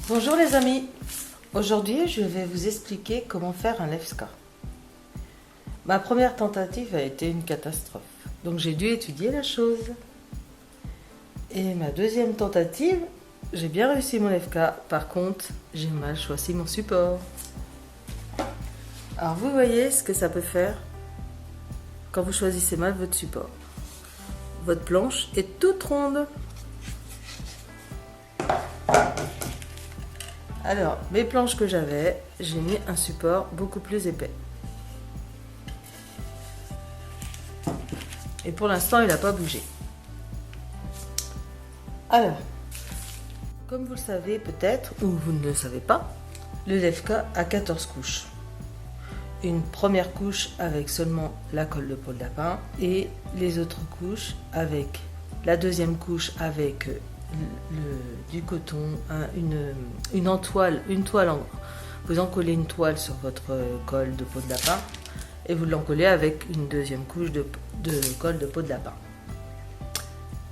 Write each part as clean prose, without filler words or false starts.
Bonjour les amis, aujourd'hui je vais vous expliquer comment faire un levska. Ma première tentative a été une catastrophe, donc j'ai dû étudier la chose. Et ma deuxième tentative, j'ai bien réussi mon levska, par contre j'ai mal choisi mon support. Alors vous voyez ce que ça peut faire quand vous choisissez mal votre support. Votre planche est toute ronde. Alors, mes planches que j'avais, j'ai mis un support beaucoup plus épais. Et pour l'instant, il n'a pas bougé. Alors, comme vous le savez peut-être, ou vous ne le savez pas, le levka a 14 couches. Une première couche avec seulement la colle de peau de lapin et les autres couches avec la deuxième couche avec du coton, une toile, vous encollez une toile sur votre colle de peau de lapin et vous l'encollez avec une deuxième couche de colle de peau de lapin.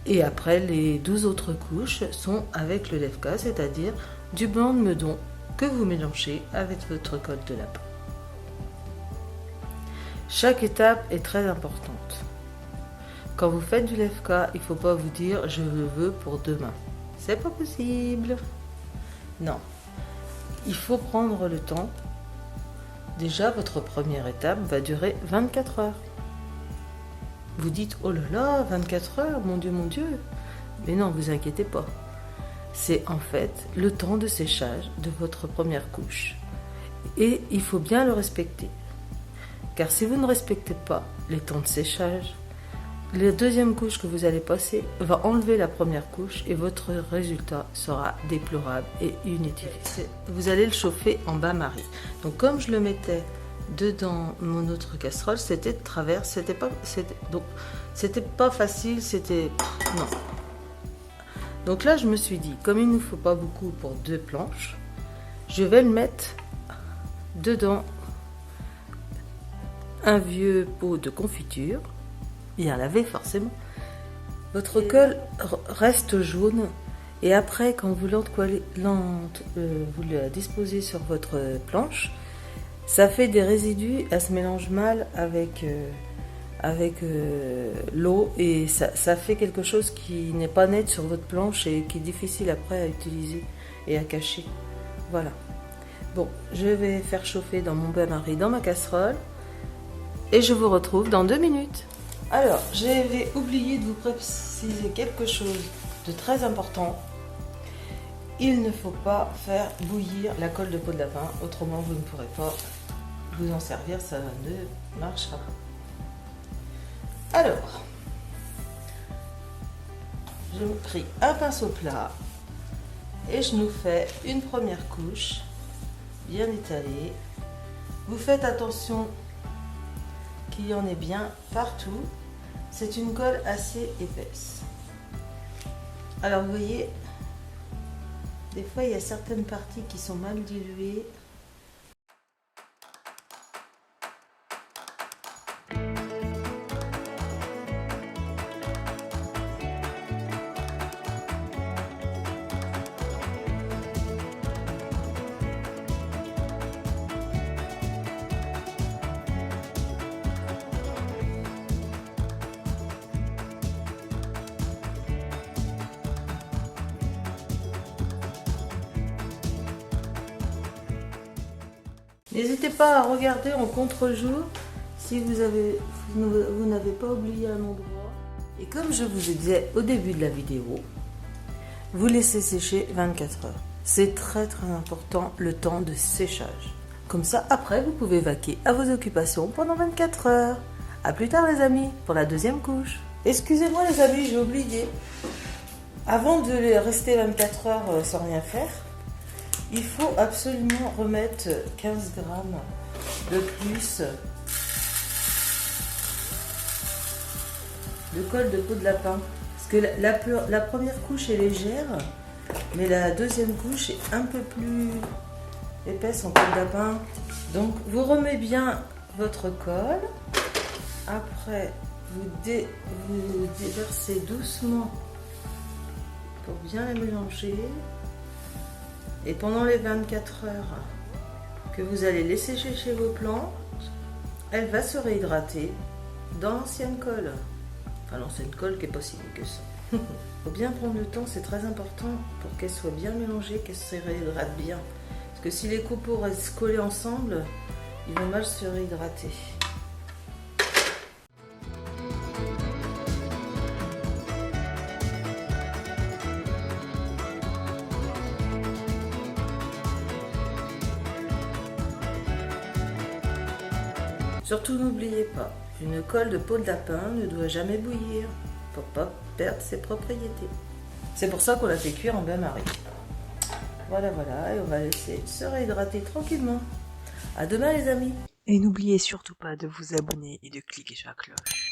Et après, les 12 autres couches sont avec le levka, c'est-à-dire du blanc de meudon que vous mélangez avec votre colle de lapin. Chaque étape est très importante. Quand vous faites du levka, il ne faut pas vous dire « je le veux pour demain ». C'est pas possible. Non. Il faut prendre le temps. Déjà, votre première étape va durer 24 heures. Vous dites « oh là là, 24 heures, mon Dieu, mon Dieu ». Mais non, vous inquiétez pas. C'est en fait le temps de séchage de votre première couche. Et il faut bien le respecter. Car si vous ne respectez pas les temps de séchage, la deuxième couche que vous allez passer va enlever la première couche et votre résultat sera déplorable et inutile. Vous allez le chauffer en bain-marie. Donc comme je le mettais dedans mon autre casserole, c'était de travers, c'était pas facile, non. Donc là je me suis dit, comme il ne nous faut pas beaucoup pour 2 planches, je vais le mettre dedans un vieux pot de confiture, bien lavé forcément. Votre colle reste jaune et après quand vous la disposez sur votre planche, ça fait des résidus, elle se mélange mal avec l'eau et ça fait quelque chose qui n'est pas net sur votre planche et qui est difficile après à utiliser et à cacher. Voilà. Bon, je vais faire chauffer dans mon bain-marie dans ma casserole et je vous retrouve dans 2 minutes. Alors, j'avais oublié de vous préciser quelque chose de très important. Il ne faut pas faire bouillir la colle de peau de lapin, autrement vous ne pourrez pas vous en servir, ça ne marchera pas. Alors, je me prie un pinceau plat et je nous fais une première couche bien étalée. Vous faites attention qu'il y en ait bien partout. C'est une colle assez épaisse. Alors vous voyez, des fois il y a certaines parties qui sont mal diluées. N'hésitez pas à regarder en contre-jour si vous n'avez pas oublié un endroit. Et comme je vous disais au début de la vidéo, vous laissez sécher 24 heures. C'est très très important le temps de séchage. Comme ça, après, vous pouvez vaquer à vos occupations pendant 24 heures. A plus tard les amis, pour la deuxième couche. Excusez-moi les amis, j'ai oublié. Avant de rester 24 heures sans rien faire, il faut absolument remettre 15 grammes de plus de colle de peau de lapin. Parce que la première couche est légère, mais la deuxième couche est un peu plus épaisse en peau de lapin. Donc vous remettez bien votre colle. Après, vous déversez doucement pour bien la mélanger. Et pendant les 24 heures que vous allez laisser sécher vos plantes, elle va se réhydrater dans l'ancienne colle. Enfin, l'ancienne colle qui est pas si bonne que ça. Faut bien prendre le temps, c'est très important pour qu'elle soit bien mélangée, qu'elle se réhydrate bien. Parce que si les copeaux restent collés ensemble, ils vont mal se réhydrater. Surtout n'oubliez pas, une colle de peau de lapin ne doit jamais bouillir pour pas perdre ses propriétés. C'est pour ça qu'on la fait cuire en bain-marie. Voilà, et on va laisser se réhydrater tranquillement. À demain les amis. Et n'oubliez surtout pas de vous abonner et de cliquer sur la cloche.